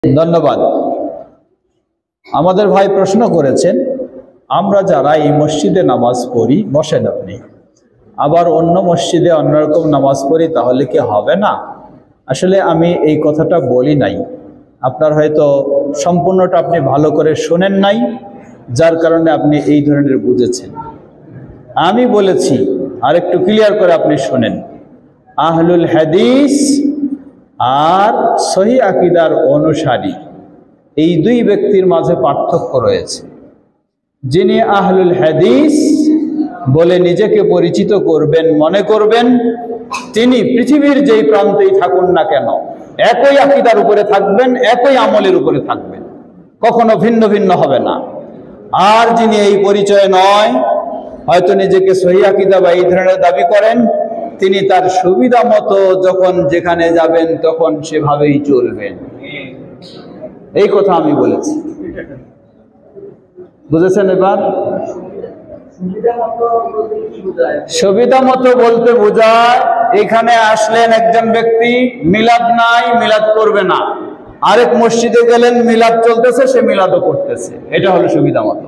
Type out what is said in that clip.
ধন্যবাদ। আমাদের ভাই প্রশ্ন করেছেন, আমরা যারা এই মসজিদে নামাজ পড়ি, বসেন আপনি, আবার অন্য মসজিদে অন্যরকম নামাজ পড়ি, তাহলে কি হবে না? আসলে আমি এই কথাটা বলি নাই, আপনার হয়তো সম্পূর্ণটা আপনি ভালো করে শোনেন নাই, যার কারণে আপনি এই ধরনের বুঝেছেন। আমি বলেছি, আর একটু ক্লিয়ার করে আপনি শোনেন, আহলুল হাদিস আর সহি আকীদার অনুসারী এই দুই ব্যক্তির মাঝে পার্থক্য রয়েছে। যিনি আহলুল হাদিস বলে নিজেকে পরিচিত করবেন, মনে করবেন, তিনি পৃথিবীর যেই প্রান্তেই থাকুন না কেন একই আকীদার উপরে থাকবেন, একই আমলের উপরে থাকবেন, কখনো ভিন্ন ভিন্ন হবে না। আর যিনি এই পরিচয় নয়, হয়তো নিজেকে সহি আকীদা বা এই ধরনের দাবি করেন, তিনি তার সুবিধা মতো যখন যেখানে যাবেন তখন সেভাবেই চলবেন। এই কথা আমি বলেছি, বুঝেছেন? এবার সুবিধা মতো বলতে বোঝায়, এখানে আসলেন একজন ব্যক্তি, মিলাদ নাই, মিলাদ করবে না, আরেক মসজিদে গেলেন, মিলাদ চলতেছে, সে মিলাদও করতেছে, এটা হলো সুবিধা মতো।